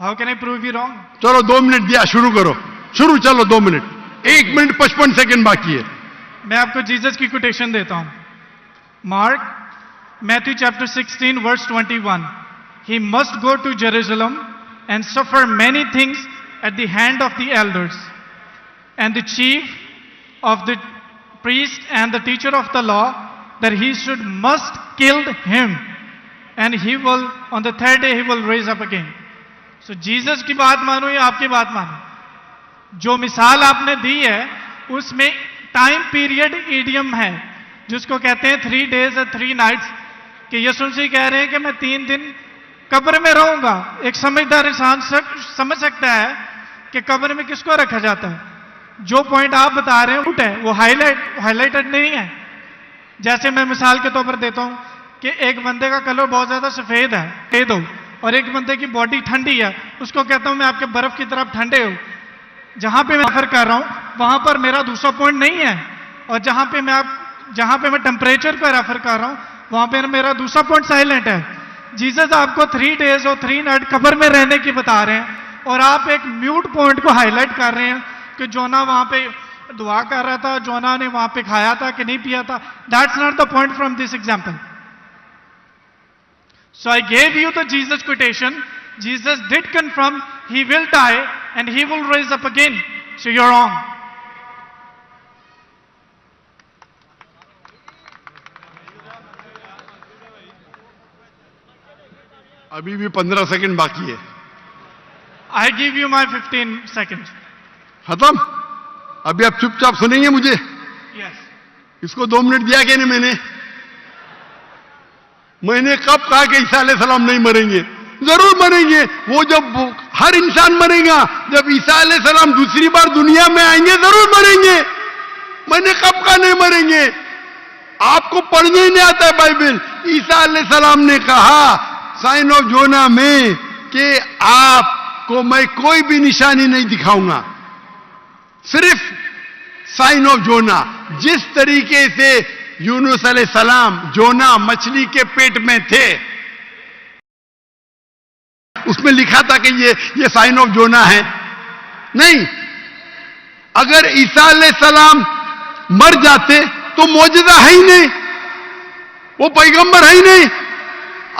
How can I prove you wrong? चलो 2 minute दिया, शुरू करो, शुरू, चलो 2 मिनट, 1 मिनट 55 सेकंड बाकी है। मैं आपको जीसस की कोटेशन देता हूं। Mark, Matthew chapter 16 verse 21, he must go to Jerusalem and suffer many things at the hand of the elders and the chief of the priest and the teacher of the law, that he must kill him, and he will on the third day he will raise up again. So Jesus की बात मानो या आपकी बात मानो, जो मिसाल आपने दी है उसमें टाइम पीरियड ईडियम है, जिसको कहते हैं 3 days और 3 nights, कि यीशु मसीह कह रहे हैं कि मैं 3 दिन कब्र में रहूंगा। एक समझदार इंसान समझ सकता है कि कब्र में किसको रखा जाता है। जो पॉइंट आप बता रहे हैं उठ है, वो हाईलाइटेड नहीं है। जैसे मैं मिसाल के तौर पर देता हूं कि एक बंदे का कलर बहुत ज्यादा सफेद है और एक बंदे की बॉडी ठंडी है, उसको कहता हूं मैं आपके बर्फ की तरफ ठंडे हो। जहां पे मैं रेफर कर रहा हूं वहां पर मेरा दूसरा पॉइंट नहीं है, और जहां पे मैं टेम्परेचर पर रेफर कर रहा हूं वहां पे मेरा दूसरा पॉइंट साइलेंट है। जीसस आपको 3 days और 3 nights कब्र में रहने की बता रहे हैं, और आप एक म्यूट पॉइंट को हाईलाइट कर रहे हैं कि जोना वहां पे दुआ कर रहा था, जोना ने वहां पे खाया था कि नहीं पिया था। That's not the point from this example. So I gave you the Jesus quotation. Jesus did confirm he will die and he will raise up again. So you're wrong. अभी भी 15 सेकंड बाकी है। I give you my 15 seconds. खत्म? अभी आप चुपचाप सुनेंगे मुझे? Yes. इसको 2 मिनट दिया क्या नहीं मैंने कब कहा कि ईसा अलैहिस्सलाम नहीं मरेंगे? जरूर मरेंगे। वो जब हर इंसान मरेगा, जब ईसा अलैहिस्सलाम दूसरी बार दुनिया में आएंगे जरूर मरेंगे। मैंने कब कहा नहीं मरेंगे? आपको पढ़ने ही नहीं आता है बाइबल। ईसा अलैहिस्सलाम ने कहा साइन ऑफ जोना में कि आपको मैं कोई भी निशानी नहीं दिखाऊंगा, सिर्फ साइन ऑफ जोना। जिस तरीके से यूनुस अलैहिस्सलाम जोना मछली के पेट में थे, उसमें लिखा था कि ये साइन ऑफ जोना है? नहीं। अगर ईसा अलैहिस्सलाम मर जाते तो मौजूदा है ही नहीं, वो पैगंबर है ही नहीं।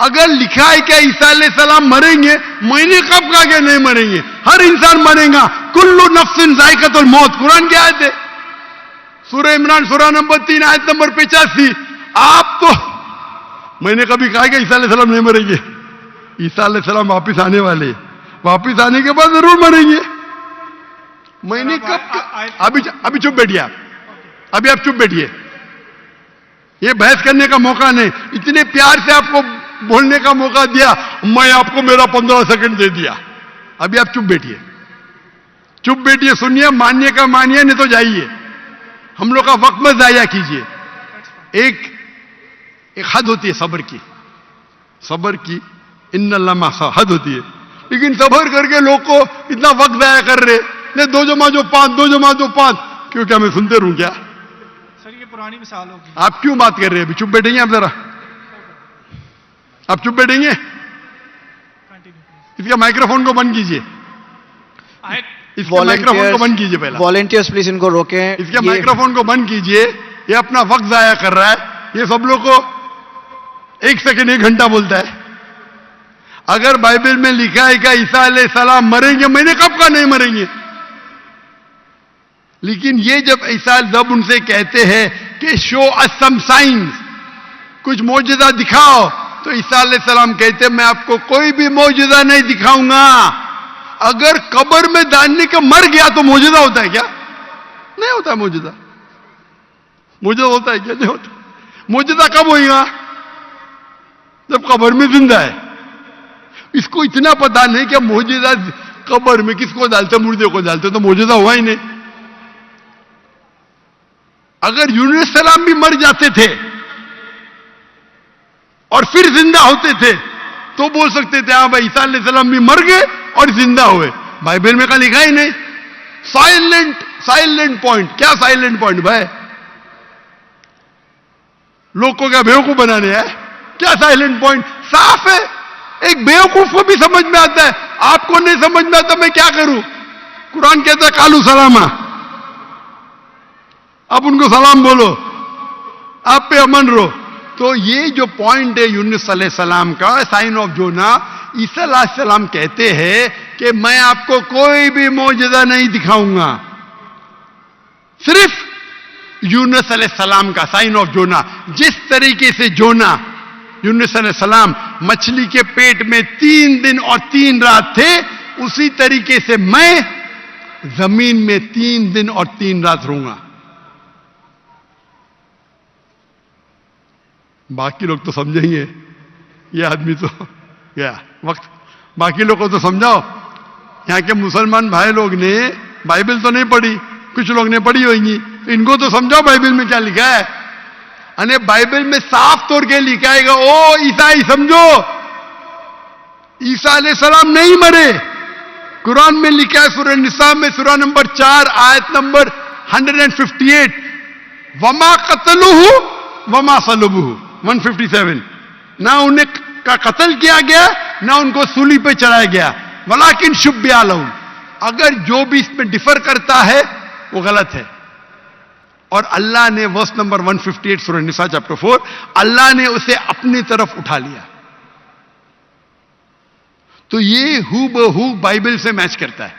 अगर लिखा है कि ईसा अलैहिस्सलाम मरेंगे, मैंने कब कहा कि नहीं मरेंगे? हर इंसान मरेगा। कुल्लु नफ्सिन जायकातुल मौत, कुरान की आयत है, सूरह इमरान सूरह नंबर 3 आयत नंबर 85। आप तो, मैंने कभी कहा कि ईसा अलैहिस्सलाम नहीं मरेंगे? ईसा अलैहिस्सलाम वापिस आने वाले, वापिस आने के बाद जरूर मरेंगे। मैंने कब? अभी चुप बैठिए आप, अभी आप चुप बैठिए। ये बहस करने का मौका नहीं, इतने प्यार से आपको बोलने का मौका दिया, मैं आपको मेरा 15 सेकंड दे दिया। अभी आप चुप बैठिए, चुप बैठिए, सुनिए, मानिए का मानिए, नहीं तो जाइए। हम लोग का वक्त में जाया कीजिए। एक हद होती है सब्र की, इन्नल्लाह मासा हद होती है। लेकिन सब्र करके लोग को इतना वक्त जाया कर रहे, नहीं 2 जमा जो 5, 2 जमा जो 5, क्यों? क्या मैं सुनते रहूं क्या? सर ये पुरानी मिसाल होगी। आप क्यों बात कर रहे हैं? अभी चुप बैठेंगे आप जरा, आप चुप बैठेंगे? इसका माइक्रोफोन को बंद कीजिए, इसके माइक्रोफोन को बंद कीजिए पहले। वॉलंटियर्स प्लीज इनको रोकें। इसके माइक्रोफोन को बंद कीजिए, ये अपना वक्त जाया कर रहा है। ये सब लोग को 1 सेकंड 1 घंटा बोलता है। अगर बाइबल में लिखा है कि ईसा अलैहिस्सलाम मरेंगे, मैंने कब कहा नहीं मरेंगे? लेकिन ये जब उनसे कहते हैं कि शो अस सम साइंस, कुछ मौजूदा दिखाओ, तो ईसा अलैहिस्सलाम कहते मैं आपको कोई भी मौजूदा नहीं दिखाऊंगा। अगर कब्र में डालने के मर गया तो मौजूदा होता है क्या? नहीं होता मौजूदा। मौजूदा होता है क्या? नहीं होता। मौजूदा कब होगा? जब कब्र में जिंदा है। इसको इतना पता नहीं कि मौजूदा कब्र में किसको डालते, मुर्दे को डालते, तो मौजूदा हुआ ही नहीं। अगर यूनुस अलैहिस्सलाम भी मर जाते थे और फिर जिंदा होते थे तो बोल सकते थे हाँ भाई ईसा अलैहिस्सलाम भी मर गए और जिंदा हुए। बाइबल में कहा लिखा ही नहीं। Silent point. क्या साइलेंट पॉइंट भाई? लोग को क्या बेवकूफ बनाने है? क्या साइलेंट पॉइंट? साफ है, एक बेवकूफ को भी समझ में आता है, आपको नहीं समझ में आता, मैं क्या करूं? कुरान कहता है कालू सलामा, आप उनको सलाम बोलो, आप पे अमन रहो। तो ये जो पॉइंट है यूनुस अलैहिस्सलाम का, साइन ऑफ जोना, ईसा अलैहिस्सलाम कहते हैं कि मैं आपको कोई भी मौजज़ा नहीं दिखाऊंगा, सिर्फ यूनुस अलैहिस्सलाम का साइन ऑफ जोना। जिस तरीके से जोना यूनुस अलैहिस्सलाम मछली के पेट में 3 दिन और 3 रात थे, उसी तरीके से मैं जमीन में 3 दिन और 3 रात रहूंगा। बाकी लोग तो समझेंगे, ये आदमी तो क्या वक्त, बाकी लोग को तो समझाओ। यहां के मुसलमान भाई लोग ने बाइबल तो नहीं पढ़ी, कुछ लोग ने पढ़ी होगी, तो इनको तो समझाओ बाइबल में क्या लिखा है। अने बाइबल में साफ तौर के लिखा है, ओ ईसाई समझो, ईसा अलैहिस्सलाम नहीं मरे। कुरान में लिखा है सूरह निसा में, सूरह नंबर 4 आयत नंबर 158, वमा कतलुहु वमा सलबुहु 157। ना उन्हें का कत्ल किया गया, ना उनको सूली पे चढ़ाया गया, वलाकिन शुब्बिया लहुम। अगर जो भी इसमें डिफर करता है वो गलत है। और अल्लाह ने वर्स नंबर 158 सूरह निसा चैप्टर 4, अल्लाह ने उसे अपनी तरफ उठा लिया। तो ये हू बहू बाइबल से मैच करता है।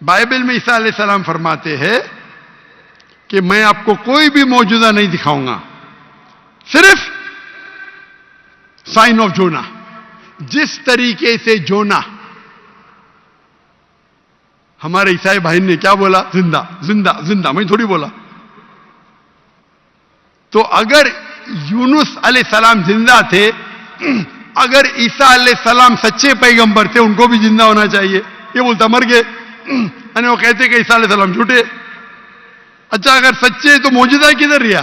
बाइबल में ईसा अलैहिस्सलाम फरमाते हैं कि मैं आपको कोई भी मौजूदा नहीं दिखाऊंगा, सिर्फ साइन ऑफ जोना। जिस तरीके से जोना, हमारे ईसाई भाई ने क्या बोला, जिंदा जिंदा जिंदा, मैं थोड़ी बोला। तो अगर यूनुस अलैहिस्सलाम जिंदा थे, अगर ईसा अलैहिस्सलाम सच्चे पैगंबर थे, उनको भी जिंदा होना चाहिए। ये बोलता मर गए, यानी वो कहते कि ईसा अलैहिस्सलाम झूठे। अच्छा, अगर सच्चे तो मौजूदा किधर रिया?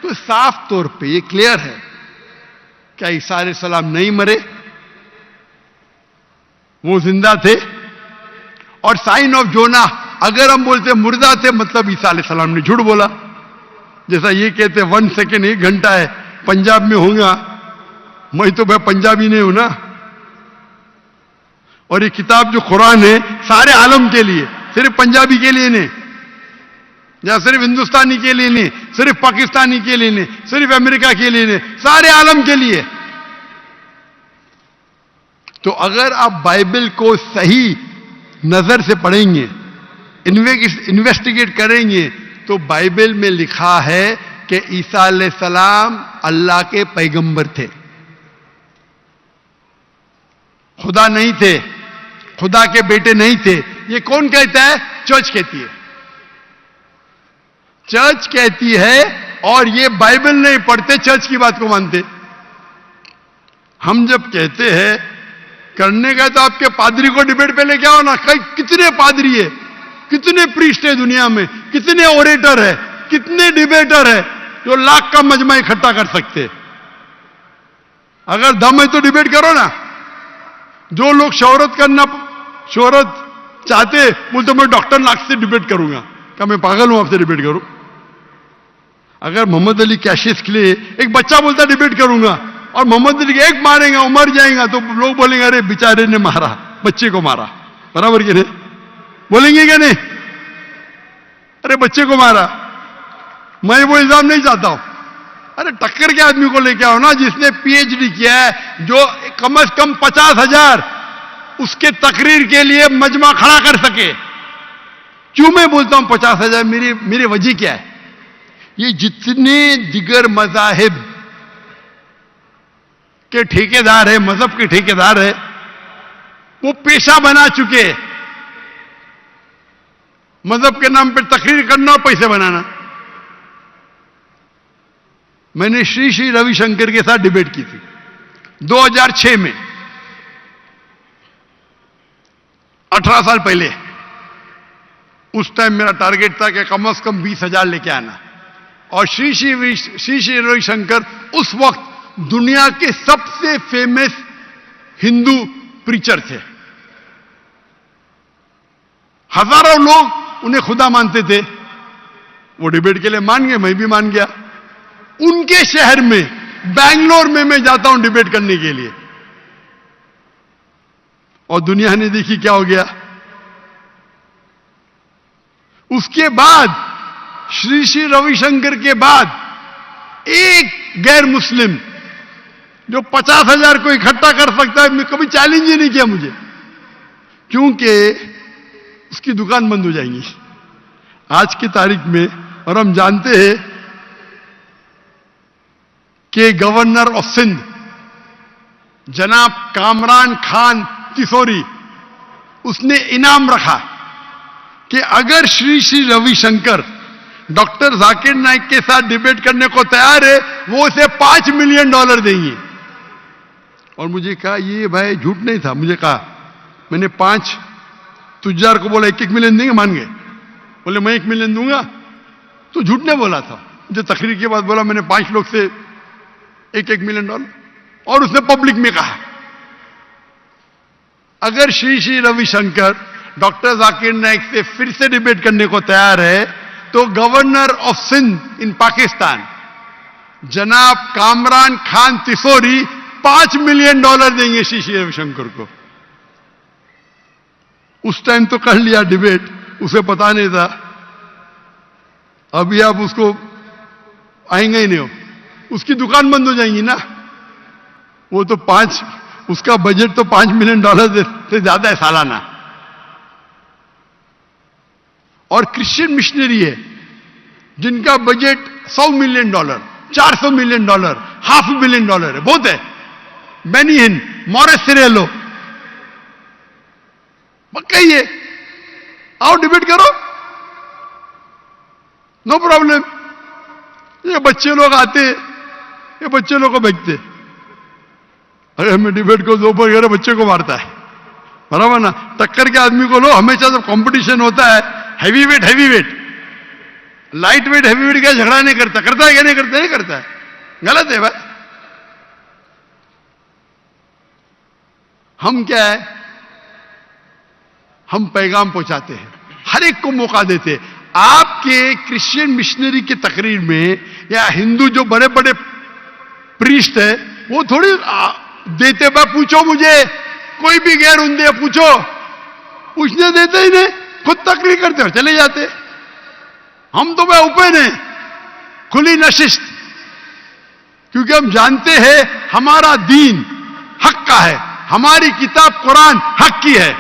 तो साफ तौर पे ये क्लियर है, क्या ईसा अलैहिस्सलाम नहीं मरे, वो जिंदा थे। और साइन ऑफ जोना, अगर हम बोलते मुर्दा थे, मतलब ईसा अलैहिस्सलाम ने झूठ बोला। जैसा ये कहते 1 सेकेंड 1 घंटा है, पंजाब में होगा, मैं तो भाई पंजाबी नहीं हूं ना। और ये किताब जो कुरान है सारे आलम के लिए, सिर्फ पंजाबी के लिए नहीं, या सिर्फ हिंदुस्तानी के लिए नहीं, सिर्फ पाकिस्तानी के लिए नहीं, सिर्फ अमेरिका के लिए नहीं, सारे आलम के लिए। तो अगर आप बाइबल को सही नजर से पढ़ेंगे, इन्वेस्टिगेट करेंगे, तो बाइबल में लिखा है कि ईसा अलैहिस्सलाम अल्लाह के पैगंबर थे, खुदा नहीं थे, खुदा के बेटे नहीं थे। ये कौन कहता है? चर्च कहती है। चर्च कहती है, और ये बाइबल नहीं पढ़ते, चर्च की बात को मानते। हम जब कहते हैं करने का, तो आपके पादरी को डिबेट पे लेके आओ ना। कितने पादरी है, कितने प्रीस्ट है दुनिया में, कितने ओरेटर है, कितने डिबेटर है जो लाख का मजमा इकट्ठा कर सकते। अगर दम है तो डिबेट करो ना। जो लोग शोहरत चाहते, बोलते मैं डॉक्टर नाग से डिबेट करूंगा। क्या मैं पागल हूं आपसे डिबेट करूं? अगर मोहम्मद अली कैशिस के लिए एक बच्चा बोलता डिबेट करूंगा, और मोहम्मद अली एक मारेगा, वो मर जाएगा, तो लोग बोलेंगे अरे बेचारे ने मारा, बच्चे को मारा। बराबर कि नहीं? बोलेंगे क्या नहीं? अरे बच्चे को मारा। मैं वो इल्जाम नहीं चाहता हूं। अरे टक्कर के आदमी को लेके आओ ना, जिसने पीएचडी किया है, जो कम से कम 50,000 उसके तकरीर के लिए मजमा खड़ा कर सके। क्यों मैं बोलता हूं 50,000? मेरी वजह क्या है? ये जितने दिगर मजाहिब के ठेकेदार है, मजहब के ठेकेदार है, वो पेशा बना चुके। मजहब के नाम पर तकरीर करना और पैसे बनाना। मैंने श्री श्री रविशंकर के साथ डिबेट की थी 2006 में, 18 साल पहले। उस टाइम मेरा टारगेट था कि कम से कम 20,000 लेके आना। और श्री श्री रविशंकर उस वक्त दुनिया के सबसे फेमस हिंदू प्रीचर थे। हजारों लोग उन्हें खुदा मानते थे। वो डिबेट के लिए मान गए, मैं भी मान गया। उनके शहर में, बैंगलोर में मैं जाता हूं डिबेट करने के लिए। और दुनिया ने देखी क्या हो गया। उसके बाद श्री श्री रविशंकर के बाद एक गैर मुस्लिम जो 50,000 को इकट्ठा कर सकता है, मैं कभी चैलेंज ही नहीं किया मुझे, क्योंकि उसकी दुकान बंद हो जाएंगी आज की तारीख में। और हम जानते हैं कि गवर्नर ऑफ सिंध जनाब कामरान खान तिसोरी, उसने इनाम रखा कि अगर श्री श्री रविशंकर डॉक्टर जाकिर नाइक के साथ डिबेट करने को तैयार है, वो उसे $5 मिलियन देंगे। और मुझे कहा ये भाई झूठ नहीं था, मुझे कहा, मैंने 5 तुजार को बोला 1-1 मिलियन देंगे, मान गए। बोले मैं 1 मिलियन दूंगा, तो झूठ नहीं बोला था। मुझे तकरीर के बाद बोला मैंने 5 लोग से 1-1 मिलियन डॉलर, और उसने पब्लिक में कहा अगर श्री श्री रविशंकर डॉक्टर जाकिर नाइक से फिर से डिबेट करने को तैयार है, तो गवर्नर ऑफ सिंध इन पाकिस्तान जनाब कामरान खान तिसोरी $5 मिलियन देंगे श्री श्री रविशंकर को। उस टाइम तो कर लिया डिबेट, उसे पता नहीं था। अभी आप उसको आएंगे ही नहीं हो, उसकी दुकान बंद हो जाएंगी ना। वो तो उसका बजट तो $5 मिलियन से ज्यादा है सालाना। और क्रिश्चियन मिशनरी है जिनका बजट $100 मिलियन, $400 मिलियन, $500 मिलियन है, बहुत है। बेनिहिन, मॉरिस सिरेलो, कहिए आओ डिबेट करो, नो प्रॉब्लम। ये बच्चे लोग आते, ये बच्चे लोग को बेचते, अरे मैं डिबेट को दोपहर वगैरह बच्चे को मारता है, बराबर ना। टक्कर के आदमी को लो, हमेशा जब कंपटीशन होता है heavy weight, light weight heavy weight क्या झगड़ा नहीं करता, करता है क्या नहीं करता, नहीं करता है, गलत है भाई। हम क्या है, हम पैगाम पहुंचाते हैं, हर एक को मौका देते हैं। आपके क्रिश्चियन मिशनरी की तकरीर में या हिंदू जो बड़े बड़े प्रीस्ट है वो थोड़ी देते, भाई पूछो मुझे, कोई भी गैर उन्दे पूछो, पूछने देते ही नहीं, खुद तकरीर करते हो चले जाते। हम तो भाई ओपन है, खुली नशिस्त, क्योंकि हम जानते हैं हमारा दीन हक का है, हमारी किताब कुरान हक की है।